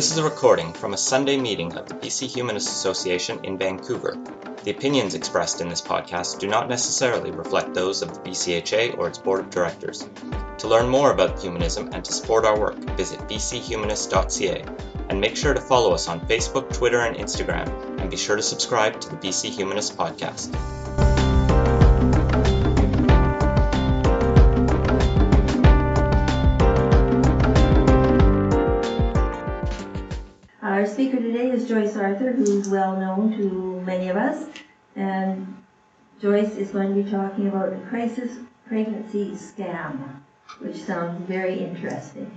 This is a recording from a Sunday meeting of the BC Humanist Association in Vancouver. The opinions expressed in this podcast do not necessarily reflect those of the BCHA or its board of directors. To learn more about humanism and to support our work, visit bchumanist.ca, and make sure to follow us on Facebook, Twitter, and Instagram, and be sure to subscribe to the BC Humanist podcast. Our speaker today is Joyce Arthur, who's well known to many of us, and Joyce is going to be talking about the crisis pregnancy scam, which sounds very interesting.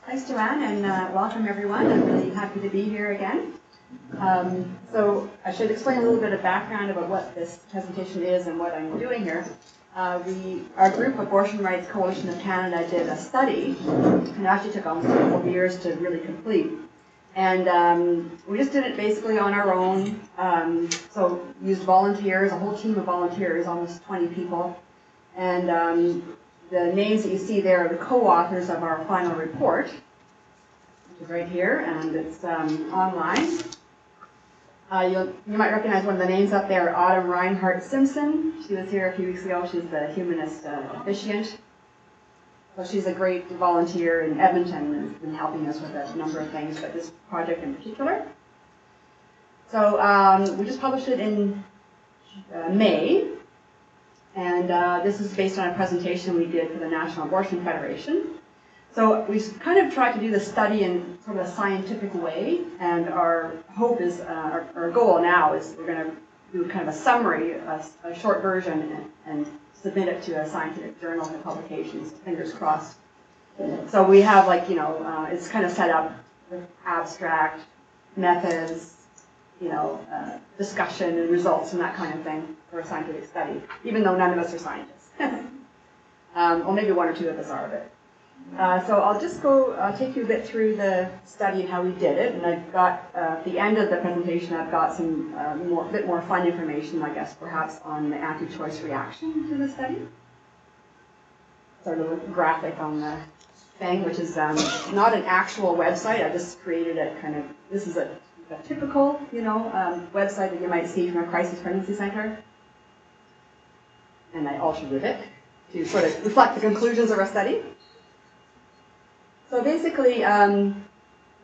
Thanks, Joanne, and welcome everyone. I'm really happy to be here again. So I should explain a little bit of background about what this presentation is and what I'm doing here. Our group, Abortion Rights Coalition of Canada, did a study, and it actually took almost a couple of years to really complete. And we just did it basically on our own. So used volunteers, a whole team of volunteers, almost 20 people. And the names that you see there are the co-authors of our final report, which is right here, and it's online. You might recognize one of the names up there, Autumn Reinhardt Simpson. She was here a few weeks ago. She's the humanist officiant. So she's a great volunteer in Edmonton and has been helping us with a number of things, but this project in particular. So we just published it in May, and this is based on a presentation we did for the National Abortion Federation. So we kind of tried to do the study in sort of a scientific way, and our hope is, our goal now is we're going to do kind of a summary, a short version, and submit it to a scientific journal for publications, fingers crossed. So we have it's kind of set up with abstract methods, discussion and results and that kind of thing for a scientific study, even though none of us are scientists. Well, maybe one or two of us are, but. So I'll just take you a bit through the study and how we did it, and I've got, at the end of the presentation, I've got some bit more fun information, I guess, perhaps on the anti-choice reaction to the study. Sort of a graphic on the thing, which is not an actual website. I just created it kind of, this is a typical, website that you might see from a crisis pregnancy center. And I altered it to sort of reflect the conclusions of our study. So basically,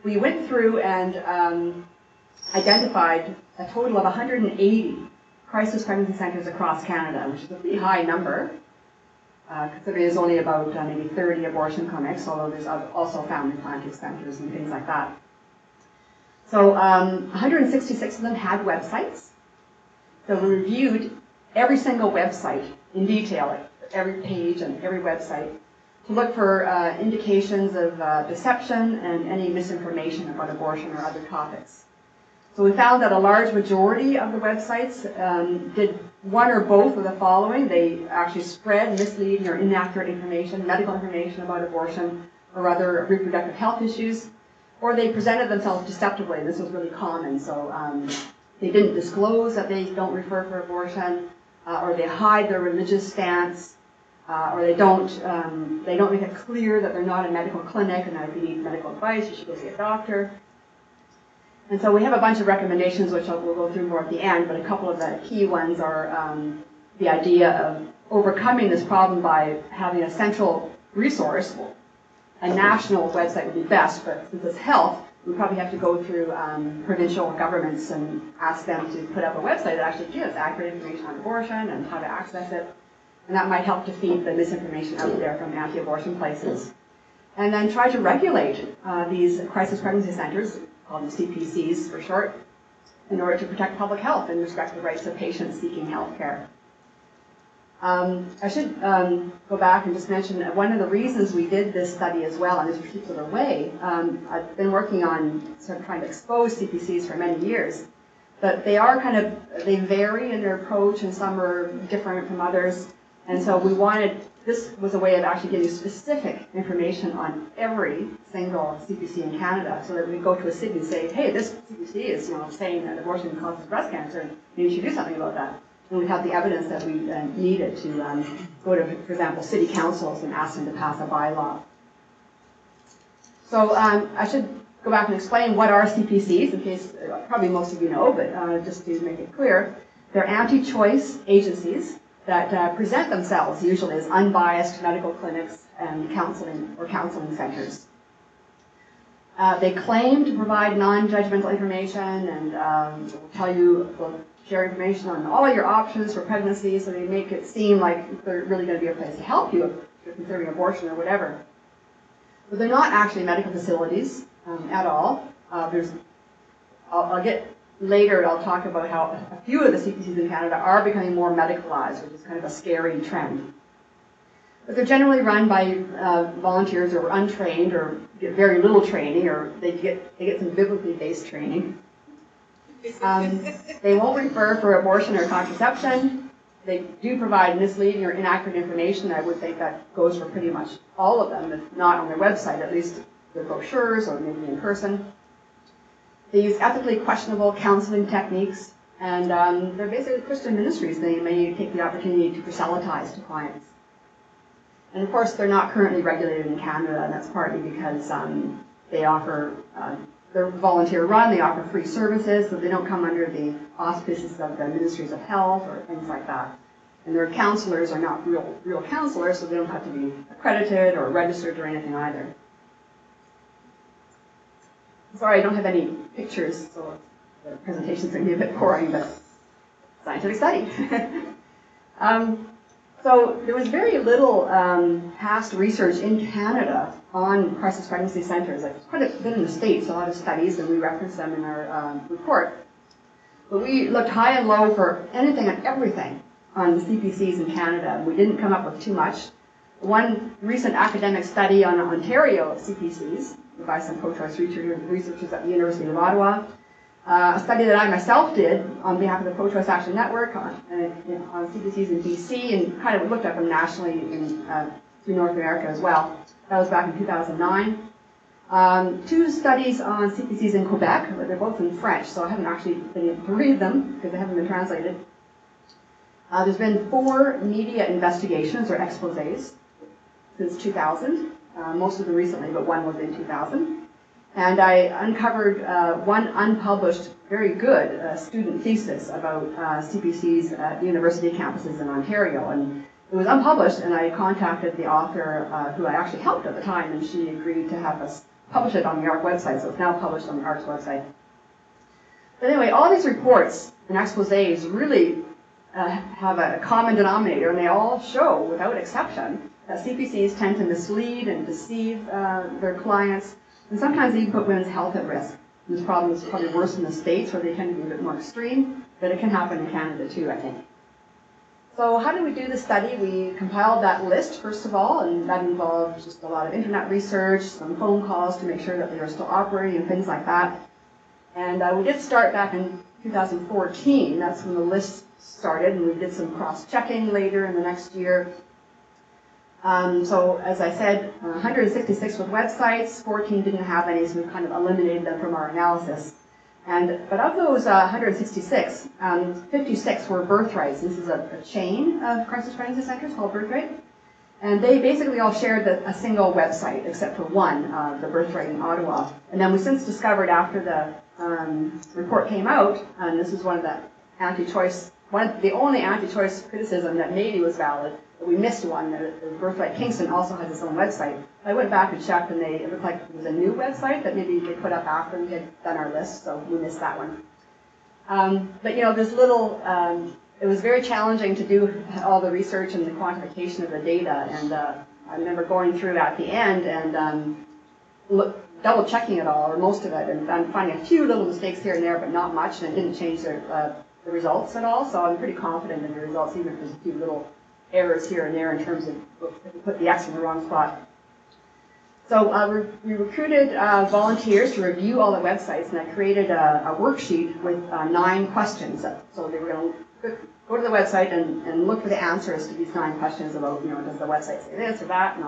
we went through and identified a total of 180 crisis pregnancy centers across Canada, which is a pretty high number, considering there's only about maybe 30 abortion clinics, although there's also family planning centers and things like that. So 166 of them had websites. So we reviewed every single website in detail, every page and every website, to look for indications of deception and any misinformation about abortion or other topics. So we found that a large majority of the websites did one or both of the following. They actually spread misleading or inaccurate information, medical information about abortion or other reproductive health issues, or they presented themselves deceptively. This was really common. So they didn't disclose that they don't refer for abortion, or they hide their religious stance, or they don't make it clear that they're not a medical clinic and that if you need medical advice, you should go see a doctor. And so we have a bunch of recommendations, which we'll go through more at the end, but a couple of the key ones are the idea of overcoming this problem by having a central resource. A national website would be best, but since it's health, we probably have to go through provincial governments and ask them to put up a website that actually gives accurate information on abortion and how to access it. And that might help defeat the misinformation out there from anti-abortion places. And then try to regulate these crisis pregnancy centers, called the CPCs for short, in order to protect public health and respect the rights of patients seeking health care. I should go back and just mention that one of the reasons we did this study as well in this particular way, I've been working on sort of trying to expose CPCs for many years, but they vary in their approach, and some are different from others. And so this was a way of actually getting specific information on every single CPC in Canada, so that we go to a city and say, hey, this CPC is saying that abortion causes breast cancer, and you should do something about that. And we had the evidence that we needed to go to, for example, city councils and ask them to pass a bylaw. So I should go back and explain what are CPCs, in case probably most of you know, but just to make it clear. They're anti-choice agencies that present themselves usually as unbiased medical clinics and counseling centers. They claim to provide non-judgmental information and will share information on all your options for pregnancy, so they make it seem like they're really going to be a place to help you if you're considering abortion or whatever. But they're not actually medical facilities at all. I'll get later, I'll talk about how a few of the CPCs in Canada are becoming more medicalized, which is kind of a scary trend. But they're generally run by volunteers who are untrained or get very little training, or they get some biblically based training. They won't refer for abortion or contraception. They do provide misleading or inaccurate information. I would think that goes for pretty much all of them, if not on their website, at least their brochures or maybe in person. They use ethically questionable counseling techniques, and they're basically Christian ministries. They may take the opportunity to proselytize to clients. And of course, they're not currently regulated in Canada, and that's partly because they offer, they're volunteer run, they offer free services, so they don't come under the auspices of the ministries of health or things like that. And their counselors are not real counselors, so they don't have to be accredited or registered or anything either. Sorry, I don't have any pictures, so the presentation's going to be a bit boring, but scientific study. So there was very little past research in Canada on crisis pregnancy centers. Like, quite a bit in the States, a lot of studies, and we reference them in our report. But we looked high and low for anything and everything on the CPCs in Canada, and we didn't come up with too much. One recent academic study on Ontario of CPCs, by some pro-choice researchers at the University of Ottawa, a study that I myself did on behalf of the Pro-Choice Action Network on CPCs in BC, and kind of looked at them nationally through North America as well. That was back in 2009. 2 studies on CPCs in Quebec, but they're both in French, so I haven't actually been able to read them because they haven't been translated. There's been 4 media investigations or exposés since 2000, most of them recently, but one was in 2000. And I uncovered one unpublished, very good student thesis about CPCs at university campuses in Ontario. And it was unpublished, and I contacted the author, who I actually helped at the time, and she agreed to have us publish it on the ARC website, so it's now published on the ARC's website. But anyway, all these reports and exposés really have a common denominator, and they all show, without exception, that CPCs tend to mislead and deceive their clients, and sometimes they even put women's health at risk. This problem is probably worse in the States, where they tend to be a bit more extreme, but it can happen in Canada too, I think. So how did we do the study? We compiled that list, first of all, and that involved just a lot of internet research, some phone calls to make sure that they were still operating and things like that. And we did start back in 2014. That's when the list started, and we did some cross-checking later in the next year. So as I said, 166 with websites, 14 didn't have any, so we kind of eliminated them from our analysis. But of those 166, 56 were birthrights. This is a chain of crisis pregnancy centers called Birthright. And they basically all shared a single website, except for one, the Birthright in Ottawa. And then we since discovered after the report came out, and this is one of the the only anti-choice criticism that maybe was valid, but we missed one. The Birthright Kingston also has its own website. I went back and checked, and it looked like it was a new website that maybe they put up after we had done our list, so we missed that one. But there's little, it was very challenging to do all the research and the quantification of the data, and I remember going through at the end and double checking it all, or most of it, and finding a few little mistakes here and there, but not much, and it didn't change the results at all, so I'm pretty confident in the results, even if there's a few little errors here and there in terms of if we put the X in the wrong spot. So we recruited volunteers to review all the websites, and I created a worksheet with 9 questions. So they were going to go to the website and look for the answers to these 9 questions about, does the website say this or that, and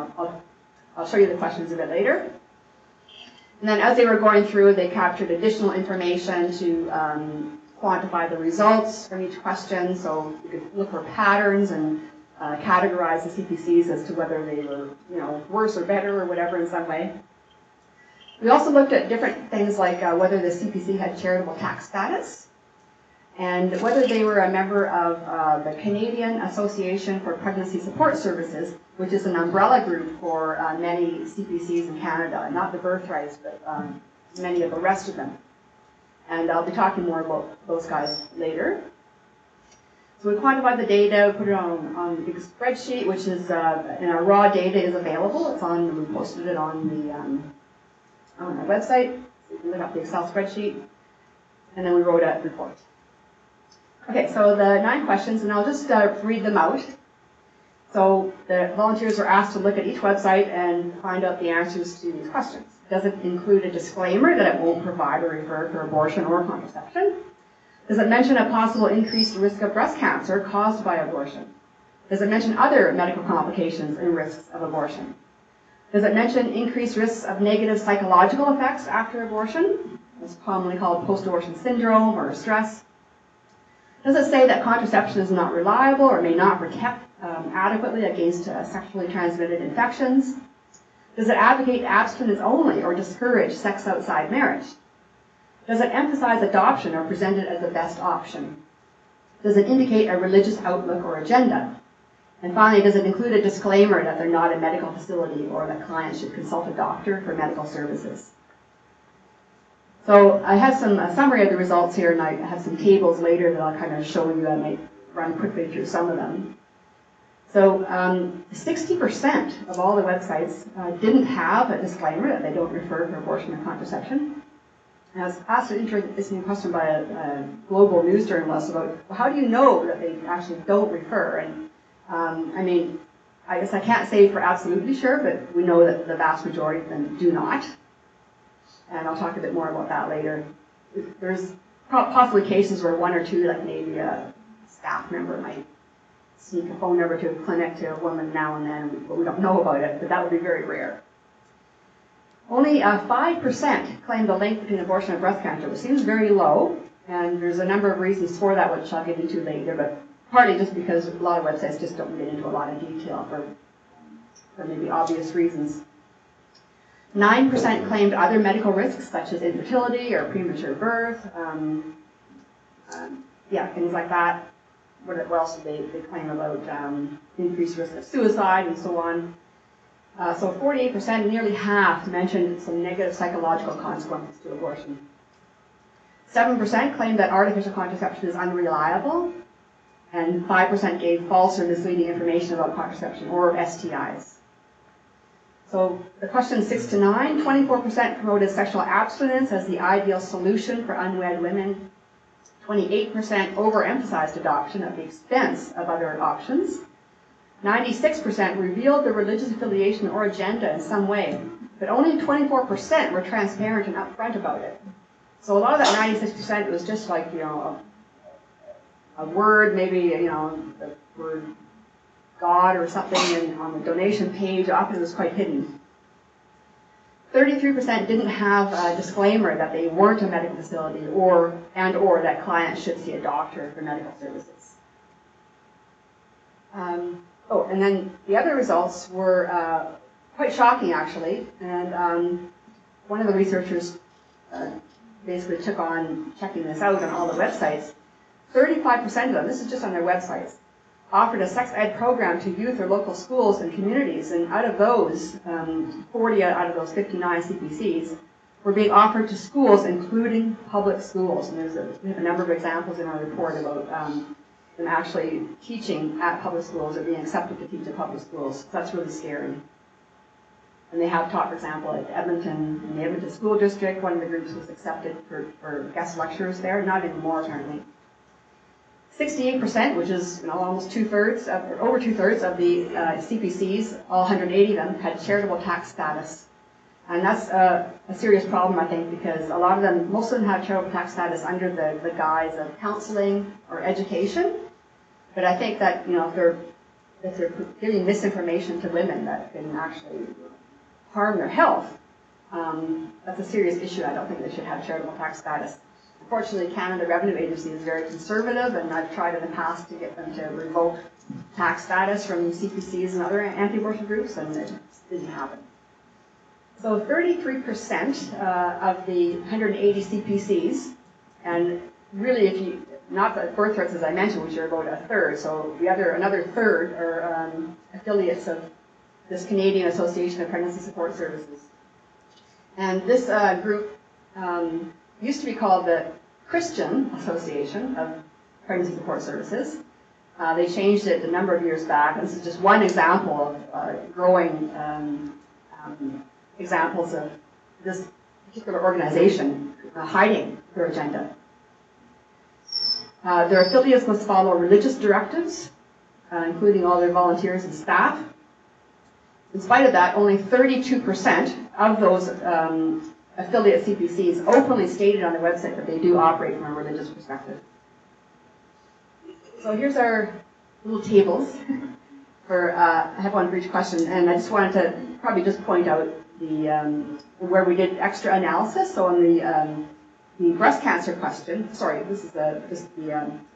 I'll show you the questions a bit later. And then as they were going through, they captured additional information to quantify the results from each question, so you could look for patterns and categorize the CPCs as to whether they were, worse or better or whatever in some way. We also looked at different things like whether the CPC had charitable tax status and whether they were a member of the Canadian Association for Pregnancy Support Services, which is an umbrella group for many CPCs in Canada, not the birthrights, but many of the rest of them. And I'll be talking more about those guys later. So we quantified the data, put it on a big spreadsheet, which is, and our raw data is available. It's on, we posted it on our website. So you can look up the Excel spreadsheet. And then we wrote a report. Okay, so the 9 questions, and I'll just read them out. So the volunteers were asked to look at each website and find out the answers to these questions. Does it include a disclaimer that it won't provide or refer for abortion or contraception? Does it mention a possible increased risk of breast cancer caused by abortion? Does it mention other medical complications and risks of abortion? Does it mention increased risks of negative psychological effects after abortion? It's commonly called post-abortion syndrome or stress. Does it say that contraception is not reliable or may not protect adequately against sexually transmitted infections? Does it advocate abstinence only or discourage sex outside marriage? Does it emphasize adoption or present it as the best option? Does it indicate a religious outlook or agenda? And finally, does it include a disclaimer that they're not a medical facility or that clients should consult a doctor for medical services? So I have some summary of the results here, and I have some tables later that I'll kind of show you. I might run quickly through some of them. So 60% of all the websites didn't have a disclaimer that they don't refer for abortion or contraception. And I was asked an interesting question by a global news journalist about, well, how do you know that they actually don't refer? And I mean, I guess I can't say for absolutely sure, but we know that the vast majority of them do not. And I'll talk a bit more about that later. There's possibly cases where 1 or 2, like maybe a staff member might sneak a phone number to a clinic to a woman now and then, but we don't know about it, but that would be very rare. Only 5% claimed a link between abortion and breast cancer, which seems very low, and there's a number of reasons for that, which I'll get into later, but partly just because a lot of websites just don't get into a lot of detail for maybe obvious reasons. 9% claimed other medical risks, such as infertility or premature birth, things like that. What else did they claim about increased risk of suicide and so on? So 48%, nearly half, mentioned some negative psychological consequences to abortion. 7% claimed that artificial contraception is unreliable, and 5% gave false or misleading information about contraception or STIs. So the questions 6 to 9, 24% promoted sexual abstinence as the ideal solution for unwed women. 28% overemphasized adoption at the expense of other options. 96% revealed their religious affiliation or agenda in some way, but only 24% were transparent and upfront about it. So a lot of that 96% was just like, a word, maybe, the word God or something, and on the donation page, often it was quite hidden. 33% didn't have a disclaimer that they weren't a medical facility or that clients should see a doctor for medical services. And then the other results were quite shocking, actually. And one of the researchers basically took on checking this out on all the websites. 35% of them, this is just on their websites, offered a sex ed program to youth or local schools and communities, and out of those, 40 out of those 59 CPCs were being offered to schools, including public schools. And we have a number of examples in our report about them actually teaching at public schools or being accepted to teach at public schools. So that's really scary. And they have taught, for example, at Edmonton, in the Edmonton School District, one of the groups was accepted for guest lecturers there, not anymore apparently. 68%, which is almost over two-thirds of the CPCs, all 180 of them, had charitable tax status. And that's a serious problem, I think, because most of them have charitable tax status under the guise of counseling or education. But I think that, if they're giving misinformation to women that can actually harm their health, that's a serious issue. I don't think they should have charitable tax status. Unfortunately, Canada Revenue Agency is very conservative, and I've tried in the past to get them to revoke tax status from CPCs and other anti-abortion groups, and it didn't happen. So 33% of the 180 CPCs, and really if you, not the birth rates as I mentioned, which are about a third, so another third are affiliates of this Canadian Association of Pregnancy Support Services. And this group used to be called the Christian Association of Pregnancy Support Services. They changed it a number of years back, and this is just one example of growing examples of this particular organization hiding their agenda. Their affiliates must follow religious directives, including all their volunteers and staff. In spite of that, only 32% of those affiliate CPCs openly stated on their website that they do operate from a religious perspective. So here's our little tables. I have one for each question, and I just wanted to probably just point out where we did extra analysis. So on the breast cancer question, sorry, this is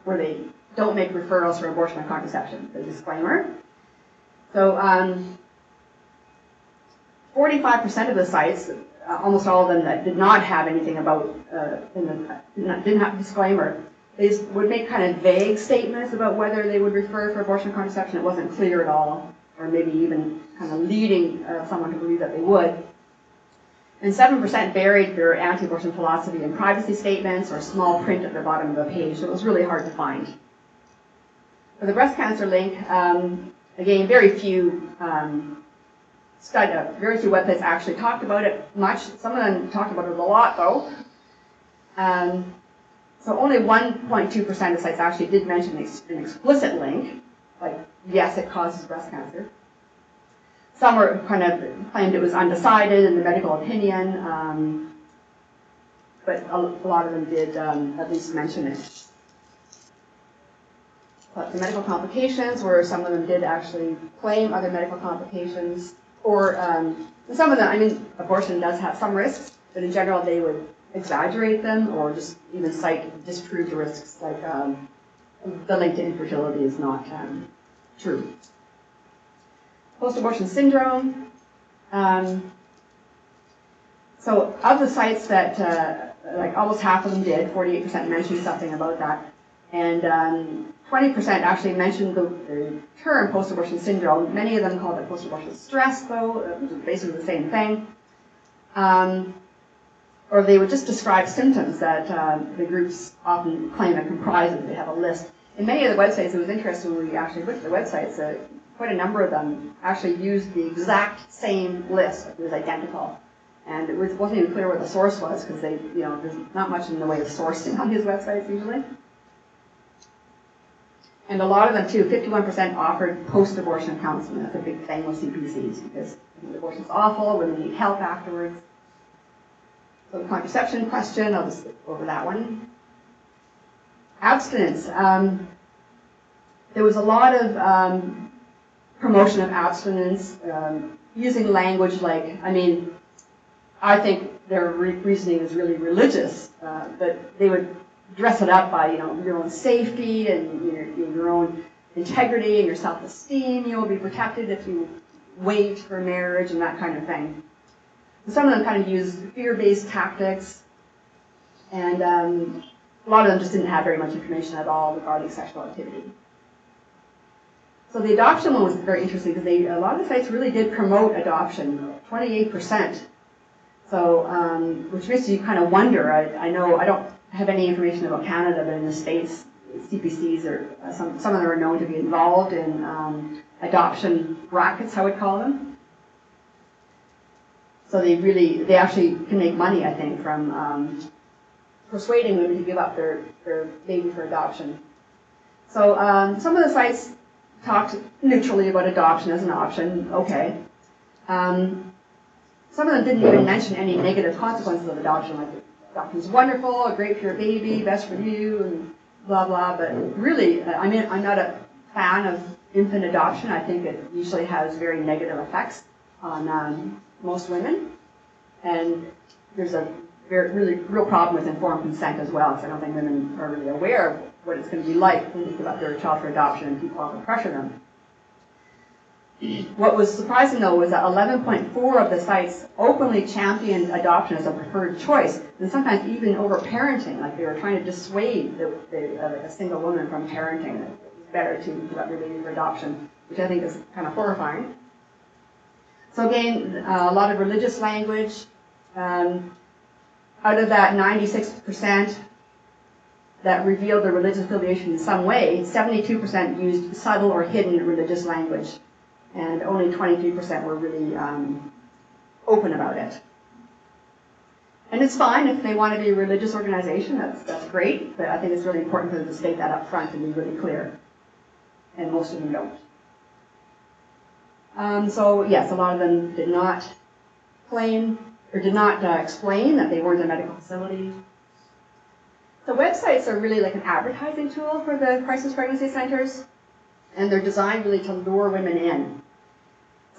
where they don't make referrals for abortion and contraception, the disclaimer. So 45% of the sites, almost all of them that did not have anything about, didn't have a disclaimer, they would make kind of vague statements about whether they would refer for abortion and contraception. It wasn't clear at all, or maybe even kind of leading someone to believe that they would. And 7% buried their anti-abortion philosophy in privacy statements or small print at the bottom of the page, so it was really hard to find. For the breast cancer link, again, very few websites actually talked about it much. Some of them talked about it a lot, though. So only 1.2% of sites actually did mention an explicit link, like, yes, it causes breast cancer. Some were kind of claimed it was undecided in the medical opinion, but a lot of them did at least mention it. But the medical complications, where some of them did actually claim other medical complications, or some of them, I mean, abortion does have some risks, but in general they would exaggerate them or just even cite disproved risks, like the link to infertility is not true. Post-abortion syndrome. So of the sites that, like almost half of them did, 48% mentioned something about that, and 20% actually mentioned the term post-abortion syndrome. Many of them called it post-abortion stress, though, which is basically the same thing. Or they would just describe symptoms that the groups often claim it comprises. They have a list. In many of the websites, it was interesting when we actually looked at the websites, quite a number of them actually used the exact same list. It was identical. And it wasn't even clear what the source was, because there's not much in the way of sourcing on these websites usually. And a lot of them, too, 51% offered post-abortion counseling. That's a big thing with CPCs, because abortion's awful, women need help afterwards. So the contraception question, I'll just skip over that one. Abstinence. There was a lot of promotion of abstinence, using language like, I think their reasoning is really religious, but they would dress it up by, your own safety and your own integrity and your self-esteem. You'll be protected if you wait for marriage and that kind of thing. Some of them kind of used fear-based tactics, and a lot of them just didn't have very much information at all regarding sexual activity. So the adoption one was very interesting because a lot of the sites really did promote adoption, 28%. So, which makes you kind of wonder. I know I don't have any information about Canada, but in the States, CPCs are some of them are known to be involved in adoption rackets, I would call them. So they actually can make money, I think, from persuading women to give up their baby for adoption. So some of the sites talked neutrally about adoption as an option. Okay. Some of them didn't even mention any negative consequences of adoption, like adoption's wonderful, great for your baby, best for you, and blah blah. But really, I'm not a fan of infant adoption. I think it usually has very negative effects on most women, and there's a real problem with informed consent as well, because I don't think women are really aware of what it's going to be like when they give up their child for adoption and people often pressure them. What was surprising, though, was that 11.4 of the sites openly championed adoption as a preferred choice, and sometimes even over parenting, like they were trying to dissuade a single woman from parenting. It's better to give up your baby for adoption, which I think is kind of horrifying. So again, a lot of religious language. Out of that 96% that revealed their religious affiliation in some way, 72% used subtle or hidden religious language, and only 23% were really open about it. And it's fine if they want to be a religious organization, that's great, but I think it's really important for them to state that up front and be really clear. And most of them don't. So yes, a lot of them did not claim or did not explain that they weren't a medical facility. The websites are really like an advertising tool for the crisis pregnancy centers, and they're designed really to lure women in.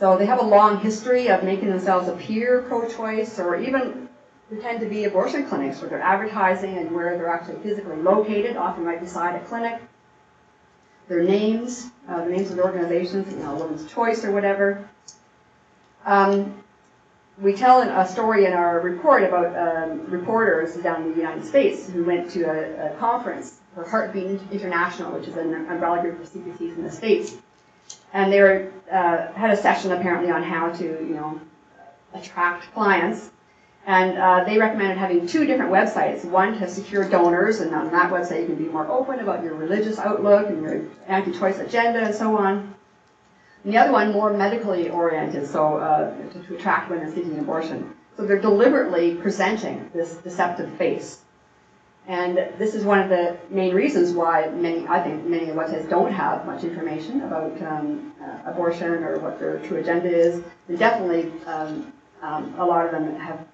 So they have a long history of making themselves appear pro-choice, or even pretend to be abortion clinics where they're advertising and where they're actually physically located, often right beside a clinic. Their names, the names of the organizations, Women's Choice or whatever. We tell a story in our report about reporters down in the United States who went to a conference for Heartbeat International, which is an umbrella group for CPCs in the States. And they had a session apparently on how to, attract clients. And they recommended having 2 different websites. One to secure donors, and on that website you can be more open about your religious outlook and your anti-choice agenda and so on. And the other one more medically oriented, so to attract women seeking abortion. So they're deliberately presenting this deceptive face. And this is one of the main reasons why I think many of the websites don't have much information about abortion or what their true agenda is. And definitely a lot of them have,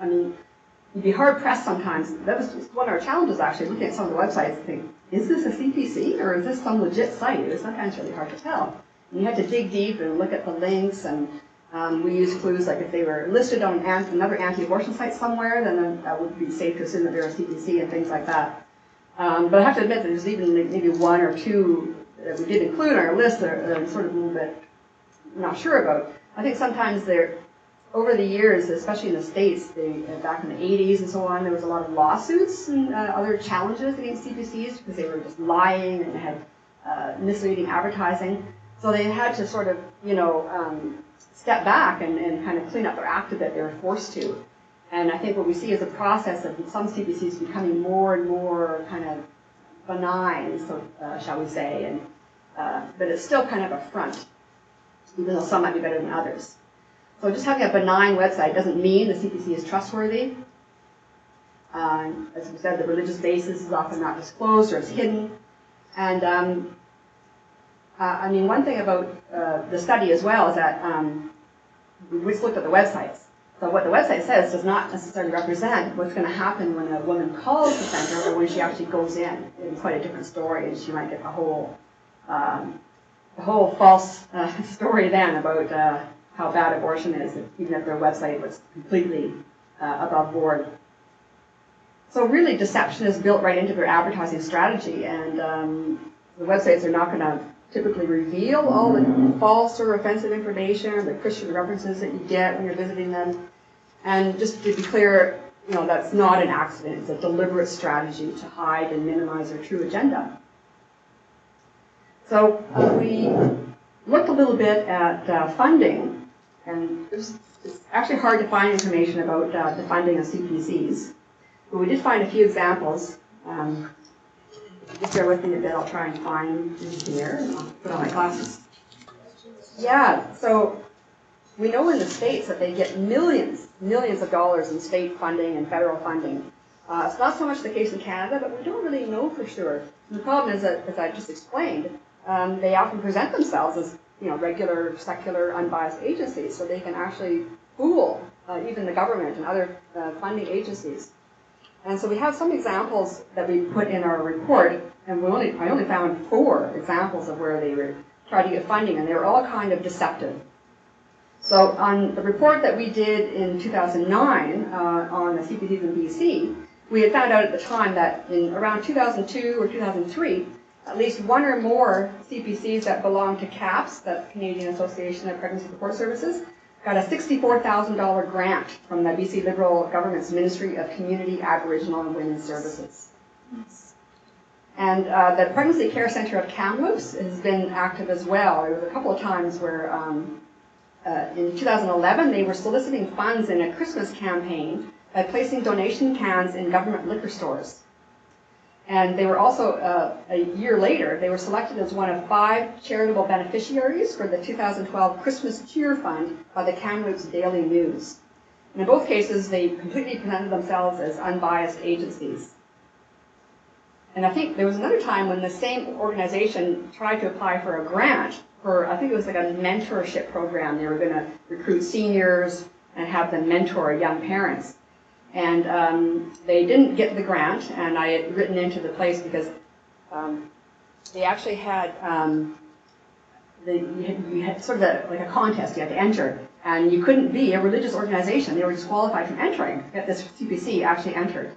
you'd be hard pressed sometimes. That was one of our challenges actually, looking at some of the websites and think, is this a CPC or is this some legit site? It was sometimes really hard to tell. And you had to dig deep and look at the links, and we use clues like if they were listed on another anti-abortion site somewhere, then that would be safe to assume that they're a CPC and things like that. But I have to admit that there's even maybe 1 or 2 that we did include on our list that I'm sort of a little bit not sure about. I think sometimes they're, over the years, especially in the States, back in the 80s and so on, there was a lot of lawsuits and other challenges against CPCs because they were just lying and had misleading advertising. So they had to sort of, step back and kind of clean up their act a bit. They were forced to. And I think what we see is a process of some CPCs becoming more and more kind of benign, so shall we say, and but it's still kind of a front, even though some might be better than others. So just having a benign website doesn't mean the CPC is trustworthy. As we said, the religious basis is often not disclosed or it's hidden. And one thing about the study as well is that we just looked at the websites. So what the website says does not necessarily represent what's going to happen when a woman calls the center or when she actually goes in. It's quite a different story, and she might get the whole false story then about how bad abortion is, even if their website was completely above board. So really, deception is built right into their advertising strategy, and the websites are not going to typically reveal all the false or offensive information or the Christian references that you get when you're visiting them. And just to be clear, that's not an accident. It's a deliberate strategy to hide and minimize their true agenda. So we looked a little bit at funding, and it's actually hard to find information about the funding of CPCs. But we did find a few examples. Just bear with me a bit, I'll try and find this here. I'll put on my glasses. Yeah, so we know in the States that they get millions of dollars in state funding and federal funding. It's not so much the case in Canada, but we don't really know for sure. And the problem is that, as I just explained, they often present themselves as regular, secular, unbiased agencies, so they can actually fool even the government and other funding agencies. And so we have some examples that we put in our report, and I only found 4 examples of where they were trying to get funding, and they were all kind of deceptive. So on the report that we did in 2009 on the CPCs in BC, we had found out at the time that in around 2002 or 2003, at least one or more CPCs that belong to CAPS, that's Canadian Association of Pregnancy Support Services, got a $64,000 grant from the BC Liberal Government's Ministry of Community, Aboriginal and Women's Services. And the Pregnancy Care Centre of Kamloops has been active as well. There was a couple of times where in 2011 they were soliciting funds in a Christmas campaign by placing donation cans in government liquor stores. And they were also, a year later, they were selected as one of 5 charitable beneficiaries for the 2012 Christmas Cheer Fund by the Kamloops Daily News. And in both cases, they completely presented themselves as unbiased agencies. And I think there was another time when the same organization tried to apply for a grant for, I think it was like a mentorship program. They were going to recruit seniors and have them mentor young parents. And they didn't get the grant, and I had written into the place because they actually had, you had sort of like a contest you had to enter, and you couldn't be a religious organization. They were disqualified from entering, yet this CPC actually entered.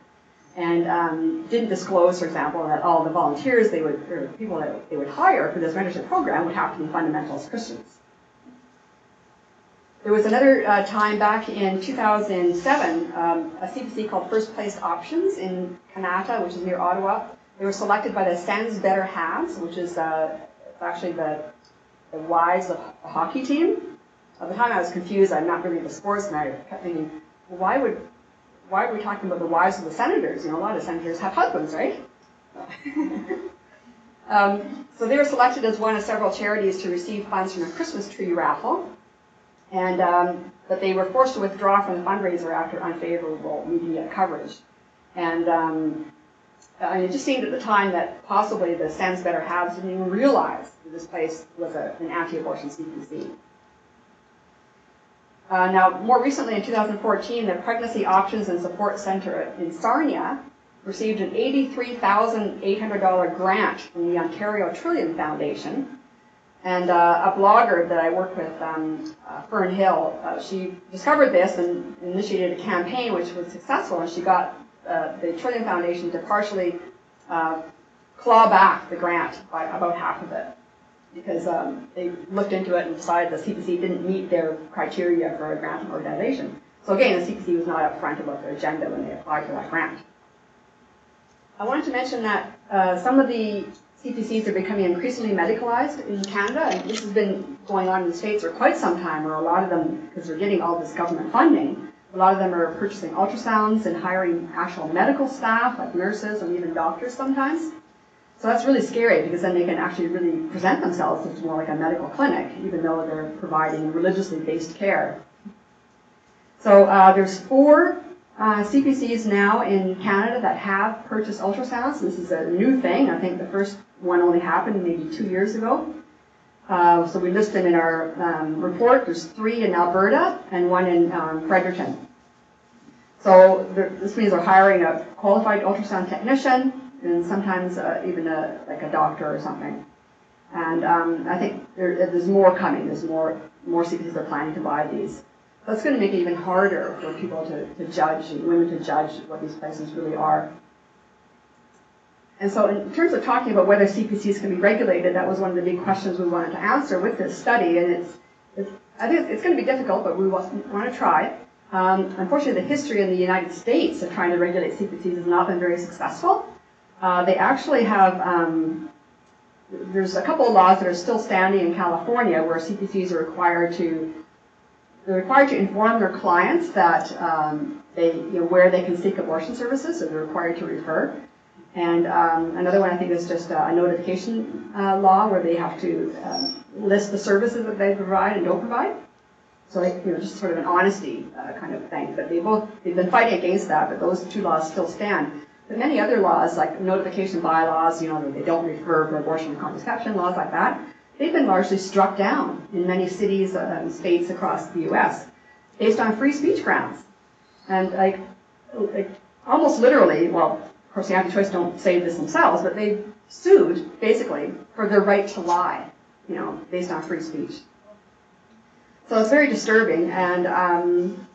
And didn't disclose, for example, that all the volunteers or people that they would hire for this mentorship program would have to be fundamentalist Christians. There was another time back in 2007, a CPC called First Place Options in Kanata, which is near Ottawa. They were selected by the Sans Better Haves, which is actually the wives of the hockey team. At the time I was confused. I'm not really into sports, and I kept thinking, well, why are we talking about the wives of the senators? You know, a lot of senators have husbands, right? So they were selected as one of several charities to receive funds from a Christmas tree raffle. And but they were forced to withdraw from the fundraiser after unfavorable media coverage. And it just seemed at the time that possibly the Sans Better Haves didn't even realize that this place was an anti-abortion CPC. Now, more recently in 2014, the Pregnancy Options and Support Centre in Sarnia received an $83,800 grant from the Ontario Trillium Foundation. And a blogger that I work with, Fern Hill, she discovered this and initiated a campaign which was successful, and she got the Trillium Foundation to partially claw back the grant by about half of it, because they looked into it and decided the CPC didn't meet their criteria for a grant organization. So again, the CPC was not upfront about their agenda when they applied for that grant. I wanted to mention that some of the CPCs are becoming increasingly medicalized in Canada, and this has been going on in the States for quite some time, where a lot of them, because they're getting all this government funding, a lot of them are purchasing ultrasounds and hiring actual medical staff, like nurses and even doctors sometimes. So that's really scary, because then they can actually really present themselves as more like a medical clinic, even though they're providing religiously based care. So there's 4 CPCs now in Canada that have purchased ultrasounds. This is a new thing. I think the first one only happened maybe 2 years ago. So we list them in our report. There's 3 in Alberta and 1 in Fredericton. So this means they're hiring a qualified ultrasound technician and sometimes even like a doctor or something. And I think there's more coming. There's more CPCs are planning to buy these. That's going to make it even harder for people to judge, and women to judge what these places really are. And so in terms of talking about whether CPCs can be regulated, that was one of the big questions we wanted to answer with this study. And I think it's going to be difficult, but we want to try. Unfortunately, the history in the United States of trying to regulate CPCs has not been very successful. They actually have, there's a couple of laws that are still standing in California where CPCs are required to inform their clients that where they can seek abortion services, so they're required to refer. And another one I think is just a notification law where they have to list the services that they provide and don't provide. So just sort of an honesty kind of thing. But they've been fighting against that, but those 2 laws still stand. But many other laws, like notification bylaws, where they don't refer for abortion and contraception, laws like that, they've been largely struck down in many cities and states across the U.S. based on free speech grounds. And like almost literally, well, of course the anti-choice don't say this themselves, but they sued basically for their right to lie, based on free speech. So it's very disturbing, and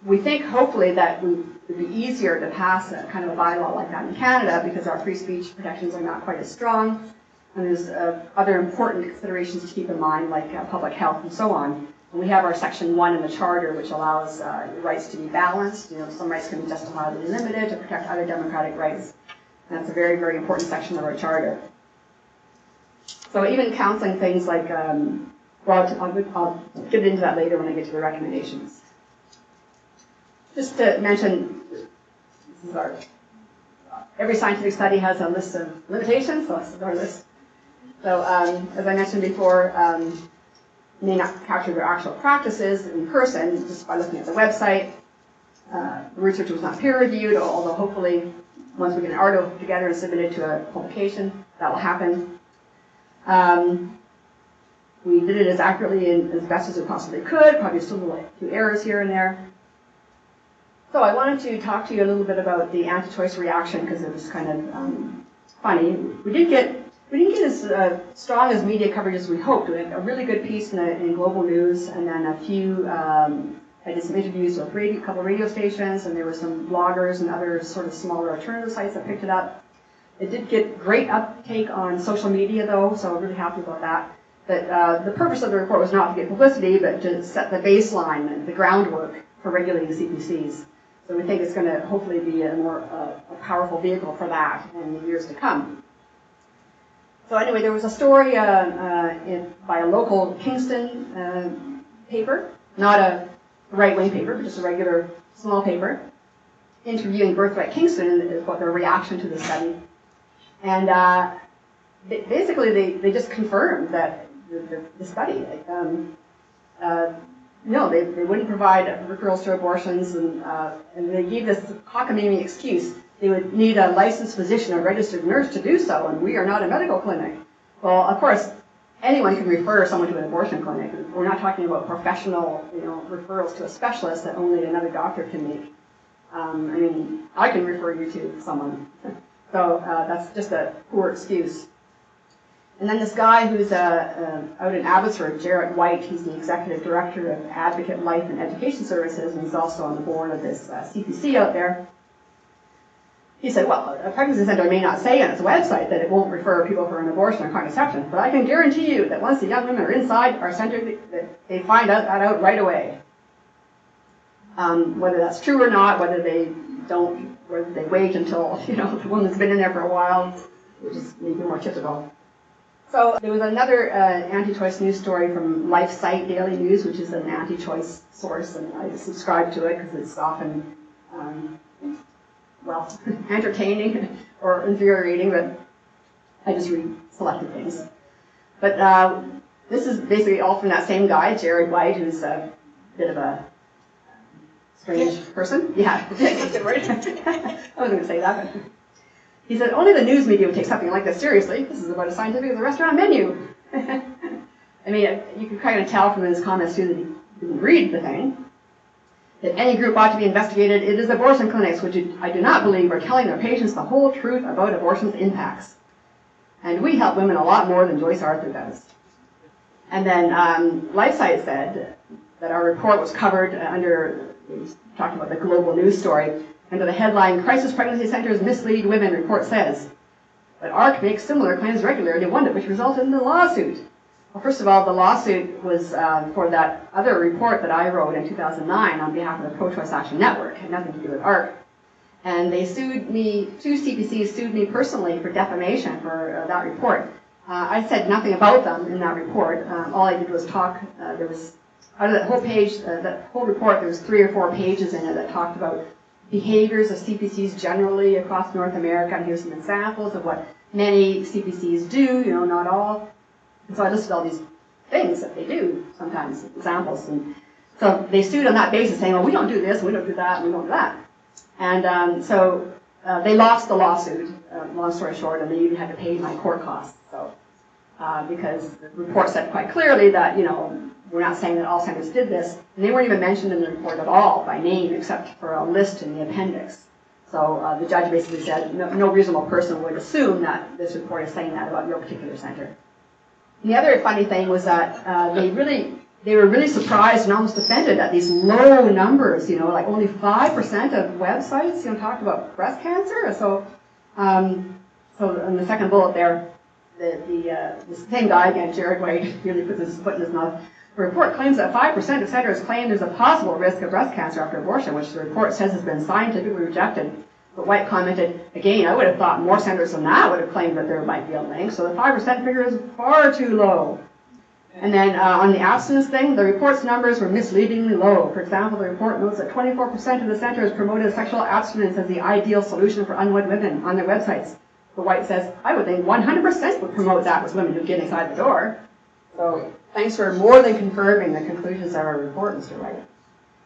we think hopefully that it would be easier to pass a kind of a bylaw like that in Canada because our free speech protections are not quite as strong, and there's other important considerations to keep in mind like public health and so on. And we have our Section 1 in the Charter, which allows rights to be balanced. Some rights can be justifiably limited to protect other democratic rights. And that's a very, very important section of our Charter. So even counseling things like, I'll get into that later when I get to the recommendations. Just to mention, this is our, every scientific study has a list of limitations, so this is our list. So as I mentioned before, may not capture their actual practices in person just by looking at the website. The research was not peer-reviewed, although hopefully once we get an article together and submit it to a publication, that will happen. We did it as accurately and as best as we possibly could, probably still a few errors here and there. So I wanted to talk to you a little bit about the anti-choice reaction because it was kind of funny. We didn't get as strong as media coverage as we hoped. We had a really good piece in Global News, and then a few, I did some interviews with a couple of radio stations, and there were some bloggers and other sort of smaller alternative sites that picked it up. It did get great uptake on social media, though, so I'm really happy about that. But the purpose of the report was not to get publicity, but to set the baseline and the groundwork for regulating CPCs. So we think it's going to hopefully be a more powerful vehicle for that in the years to come. So anyway, there was a story by a local Kingston paper, not a right-wing paper, but just a regular small paper, interviewing Birthright Kingston about their reaction to the study. And basically, they just confirmed that the study, no, they wouldn't provide referrals to abortions, and they gave this cockamamie excuse. They would need a licensed physician or registered nurse to do so, and we are not a medical clinic. Well, of course, anyone can refer someone to an abortion clinic. We're not talking about professional, referrals to a specialist that only another doctor can make. I mean, I can refer you to someone. So that's just a poor excuse. And then this guy who's out in Abbotsford, Jarrett White, he's the executive director of Advocate Life and Education Services, and he's also on the board of this CPC out there. He said, well, a pregnancy center may not say on its website that it won't refer people for an abortion or contraception, but I can guarantee you that once the young women are inside our center, they find that out right away. Whether that's true or not, whether they wait until the woman's been in there for a while, which is maybe more typical. So there was another anti-choice news story from LifeSite Daily News, which is an anti-choice source, and I subscribe to it because it's often, entertaining or infuriating, but I just read selected things. But this is basically all from that same guy, Jared White, who's a bit of a strange person. Yeah, that's a good word. I wasn't going to say that, but he said, only the news media would take something like this seriously. This is about as scientific as a restaurant menu. I mean, you can kind of tell from his comments, too, that he didn't read the thing. That any group ought to be investigated. It is abortion clinics, which I do not believe are telling their patients the whole truth about abortion's impacts. And we help women a lot more than Joyce Arthur does. And then LifeSite said that our report was covered under, talking about the Global News story, under the headline, Crisis Pregnancy Centers Mislead Women, report says. But ARC makes similar claims regularly, one of which resulted in the lawsuit. Well, first of all, the lawsuit was for that other report that I wrote in 2009 on behalf of the Pro-Choice Action Network. It had nothing to do with ARC. And they sued me, 2 CPCs sued me personally for defamation for that report. I said nothing about them in that report. All I did was talk, there was, out of that whole page, that whole report, there was 3 or 4 pages in it that talked about behaviors of CPCs generally across North America, and here's some examples of what many CPCs do, not all. And so I listed all these things that they do, sometimes, examples. And so they sued on that basis, saying, well, we don't do this, we don't do that, and we don't do that. And so they lost the lawsuit, long story short, and they even had to pay my court costs. So, because the report said quite clearly that, we're not saying that all centers did this, and they weren't even mentioned in the report at all by name, except for a list in the appendix. So the judge basically said no reasonable person would assume that this report is saying that about your particular center. And the other funny thing was that they really they were really surprised and almost offended at these low numbers, like only 5% of websites, talked about breast cancer. So in the second bullet there, the same guy again, Jared White, really puts his foot in his mouth. The report claims that 5% of centers claim there's a possible risk of breast cancer after abortion, which the report says has been scientifically rejected. But White commented, again, I would have thought more centers than that would have claimed that there might be a link, so the 5% figure is far too low. And then on the abstinence thing, the report's numbers were misleadingly low. For example, the report notes that 24% of the centers promoted sexual abstinence as the ideal solution for unwed women on their websites. But White says, I would think 100% would promote that with women who get inside the door. So thanks for more than confirming the conclusions of our report, Mr. White.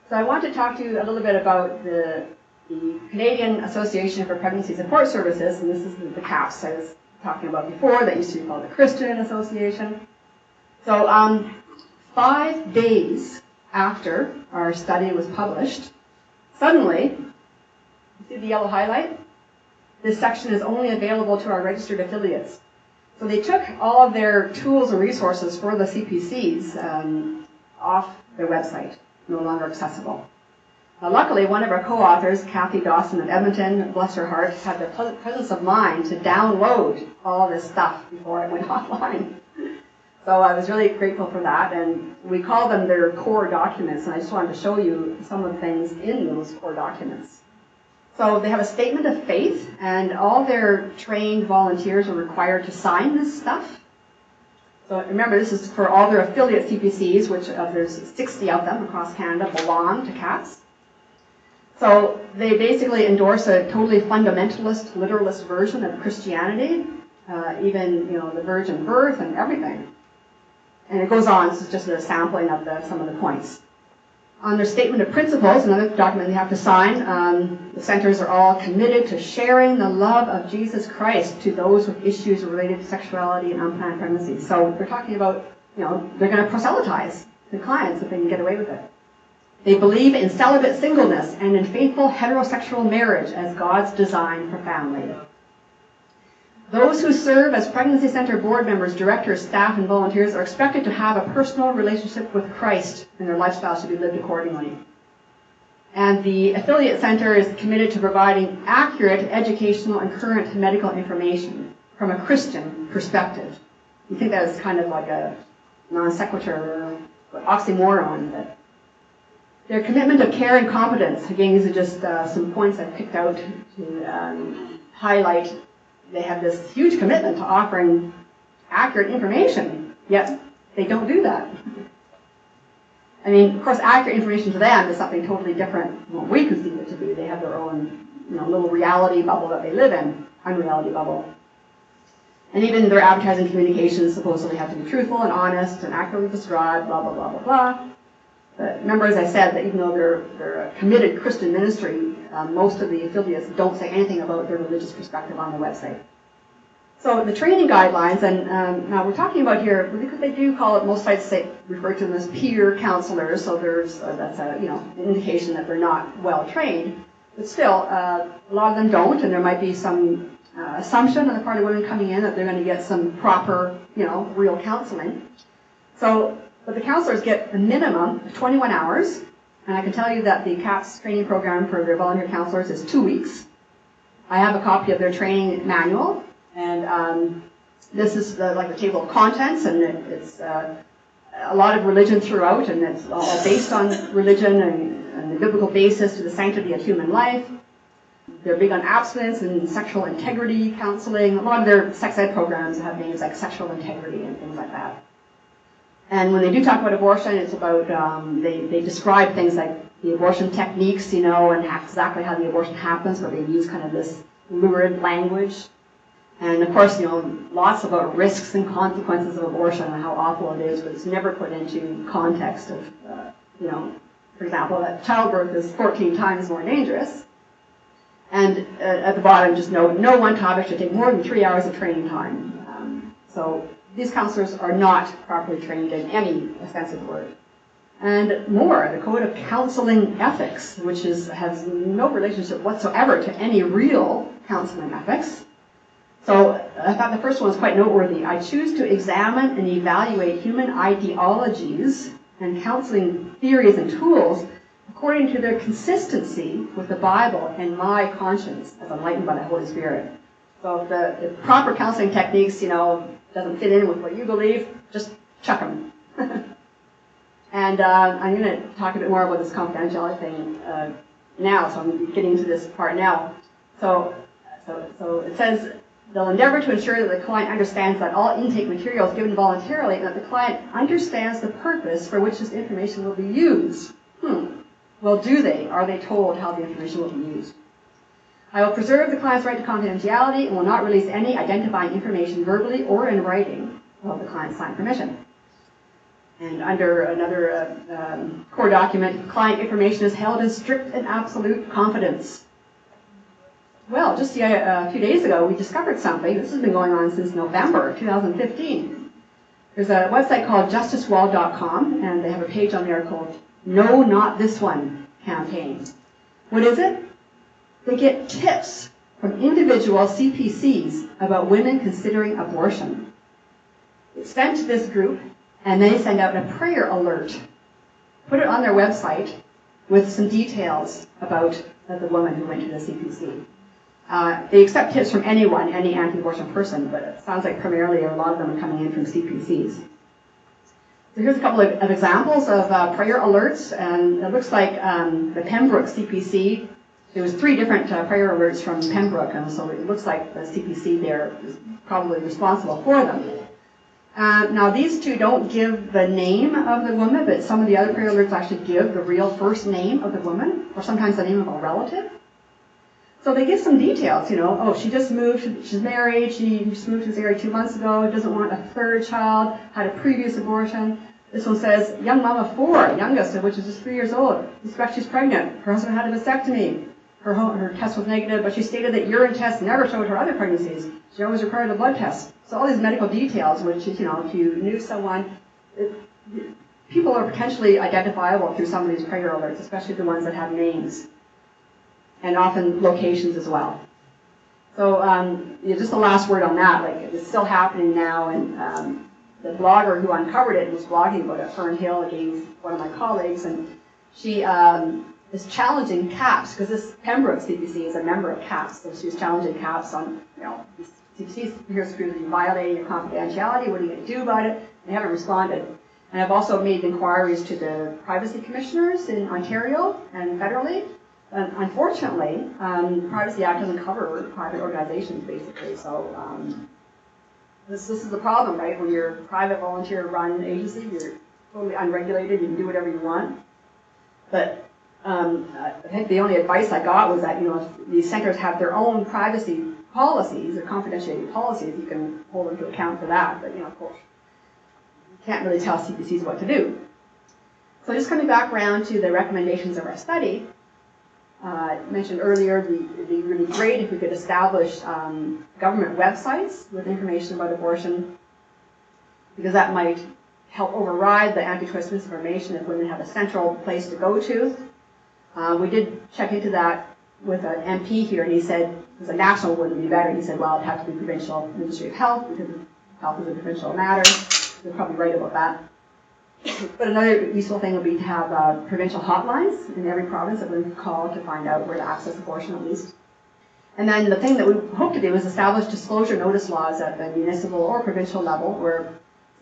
So I want to talk to you a little bit about the Canadian Association for Pregnancy Support Services, and this is the CAPS I was talking about before, that used to be called the Christian Association. So 5 days after our study was published, suddenly, you see the yellow highlight? This section is only available to our registered affiliates. So they took all of their tools and resources for the CPCs off their website, no longer accessible. Luckily, one of our co-authors, Kathy Dawson of Edmonton, bless her heart, had the presence of mind to download all this stuff before it went offline. So I was really grateful for that, and we call them their core documents, and I just wanted to show you some of the things in those core documents. So they have a statement of faith, and all their trained volunteers are required to sign this stuff. So remember, this is for all their affiliate CPCs, which there's 60 of them across Canada, belong to CAPS. So they basically endorse a totally fundamentalist, literalist version of Christianity, even the virgin birth and everything. And it goes on. This is just a sampling of some of the points. On their statement of principles, another document they have to sign, the centers are all committed to sharing the love of Jesus Christ to those with issues related to sexuality and unplanned pregnancy. So they're talking about, they're going to proselytize to clients if they can get away with it. They believe in celibate singleness and in faithful heterosexual marriage as God's design for family. Those who serve as pregnancy center board members, directors, staff, and volunteers are expected to have a personal relationship with Christ, and their lifestyle should be lived accordingly. And the affiliate center is committed to providing accurate educational and current medical information from a Christian perspective. You think that is kind of like a non sequitur or oxymoron, but their commitment of care and competence, again, these are just some points I've picked out to highlight. They have this huge commitment to offering accurate information, yet they don't do that. I mean, of course, accurate information to them is something totally different from what we conceive it to be. They have their own, little reality bubble that they live in, unreality bubble. And even their advertising communications supposedly have to be truthful and honest and accurately described, blah, blah, blah, blah, blah. But remember, as I said, that even though they're a committed Christian ministry, most of the affiliates don't say anything about their religious perspective on their website. So the training guidelines, and now we're talking about here, because they do call it, most sites refer to them as peer counselors, so there's that's an indication that they're not well trained. But still, a lot of them don't, and there might be some assumption on the part of women coming in that they're going to get some proper, real counseling. But the counselors get a minimum of 21 hours, and I can tell you that the CAPS training program for their volunteer counselors is 2 weeks. I have a copy of their training manual, and this is like the table of contents, and it's a lot of religion throughout, and it's all based on religion and the biblical basis to the sanctity of human life. They're big on abstinence and sexual integrity counseling. A lot of their sex ed programs have names like sexual integrity and things like that. And when they do talk about abortion, it's about, they describe things like the abortion techniques, and exactly how the abortion happens, but they use kind of this lurid language. And of course, lots about risks and consequences of abortion and how awful it is, but it's never put into context of, for example, that childbirth is 14 times more dangerous. And at the bottom, just note, no one topic should take more than 3 hours of training time. So these counselors are not properly trained in any offensive word. And more, the Code of Counseling Ethics, which has no relationship whatsoever to any real counseling ethics. So I thought the first one was quite noteworthy. I choose to examine and evaluate human ideologies and counseling theories and tools according to their consistency with the Bible and my conscience as enlightened by the Holy Spirit. So if the proper counseling techniques, doesn't fit in with what you believe, just chuck them. And I'm going to talk a bit more about this confidentiality thing now, so I'm getting into this part now. So it says, they'll endeavor to ensure that the client understands that all intake material is given voluntarily and that the client understands the purpose for which this information will be used. Well, do they? Are they told how the information will be used? I will preserve the client's right to confidentiality and will not release any identifying information verbally or in writing without the client's signed permission. And under another core document, client information is held in strict and absolute confidence. Well, just a few days ago, we discovered something. This has been going on since November of 2015. There's a website called justicewall.com, and they have a page on there called No Not This One campaign. What is it? They get tips from individual CPCs about women considering abortion. It's sent to this group, and they send out a prayer alert. Put it on their website with some details about the woman who went to the CPC. They accept tips from anyone, any anti-abortion person, but it sounds like primarily a lot of them are coming in from CPCs. So here's a couple of examples of prayer alerts, and it looks like the Pembroke CPC, there was 3 different prayer alerts from Pembroke, and so it looks like the CPC there is probably responsible for them. Now these 2 don't give the name of the woman, but some of the other prayer alerts actually give the real first name of the woman, or sometimes the name of a relative. So they give some details, oh, she just moved, she's married, she just moved to this area 2 months ago, doesn't want a 3rd child, had a previous abortion. This one says, young mom of 4, youngest, which is just 3 years old, suspects she's pregnant. Her husband had a vasectomy. Her test was negative, but she stated that urine tests never showed her other pregnancies. She always required a blood test. So all these medical details, which is, if you knew someone, people are potentially identifiable through some of these prayer alerts, especially the ones that have names, and often locations as well. So just the last word on that, it's still happening now, and the blogger who uncovered it was blogging about it, Fern Hill, again, one of my colleagues, and she is challenging CAPS, because this Pembroke CPC is a member of CAPS, so she was challenging CAPS on, CPCs, here's you violating your confidentiality, what are you going to do about it? They haven't responded. And I've also made inquiries to the privacy commissioners in Ontario and federally. Unfortunately, the Privacy Act doesn't cover private organizations, basically, so this is the problem, right? When you're a private volunteer-run agency, you're totally unregulated, you can do whatever you want. But I think the only advice I got was that, if these centers have their own privacy policies or confidentiality policies, you can hold them to account for that. But, of course, you can't really tell CPCs what to do. So just coming back around to the recommendations of our study, I mentioned earlier it'd be really great if we could establish government websites with information about abortion, because that might help override the anti-choice misinformation if women have a central place to go to. We did check into that with an MP here, and he said, because a national wouldn't be better, he said, well, it'd have to be provincial Ministry of Health, because health is a provincial matter. You're probably right about that. But another useful thing would be to have provincial hotlines in every province that we can call to find out where to access abortion, at least. And then the thing that we hope to do is establish disclosure notice laws at the municipal or provincial level, where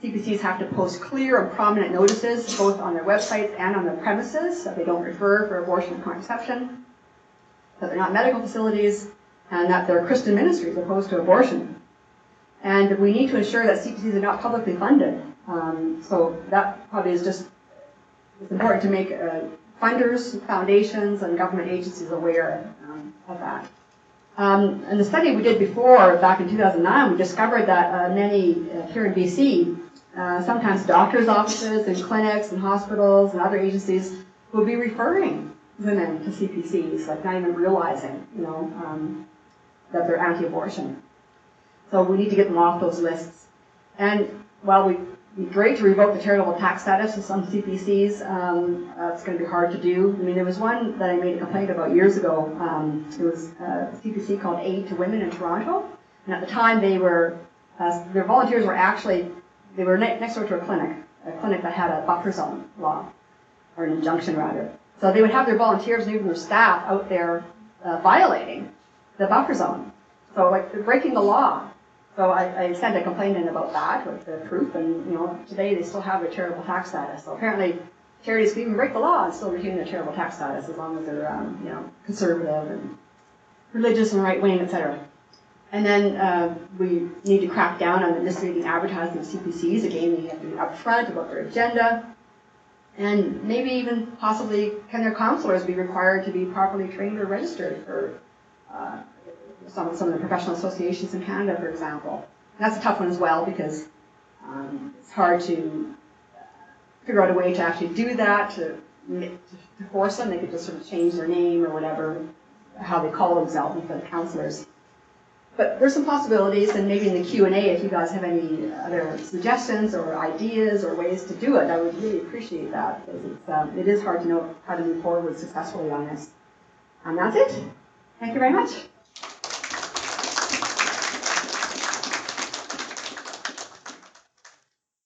CPCs have to post clear and prominent notices, both on their websites and on their premises, that they don't refer for abortion and contraception, that they're not medical facilities, and that they're Christian ministries opposed to abortion. And we need to ensure that CPCs are not publicly funded. So that probably is just, it's important to make funders, foundations, and government agencies aware of that. In the study we did before, back in 2009, we discovered that many here in BC, sometimes doctors' offices and clinics and hospitals and other agencies will be referring women to CPCs, like not even realizing, that they're anti-abortion. So we need to get them off those lists. And while we'd be great to revoke the charitable tax status of some CPCs, it's going to be hard to do. I mean, there was one that I made a complaint about years ago. It was a CPC called Aid to Women in Toronto. And at the time, their volunteers were actually, they were next door to a clinic. clinic that had a buffer zone law, or an injunction rather. So they would have their volunteers and even their staff out there violating the buffer zone. So like they're breaking the law. So I sent a complaint in about that with the proof, and today they still have their charitable tax status. So apparently charities can even break the law and still retain their charitable tax status as long as they're conservative and religious and right-wing, etc. And then we need to crack down on the misleading advertising of CPCs. Again, they have to be upfront about their agenda. And maybe even possibly can their counselors be required to be properly trained or registered for some of the professional associations in Canada, for example. And that's a tough one as well because it's hard to figure out a way to actually do that, to force them. They could just sort of change their name or whatever, how they call themselves for the counselors. But there's some possibilities, and maybe in the Q&A, if you guys have any other suggestions or ideas or ways to do it, I would really appreciate that, because it is hard to know how to move forward successfully on this. And that's it. Thank you very much.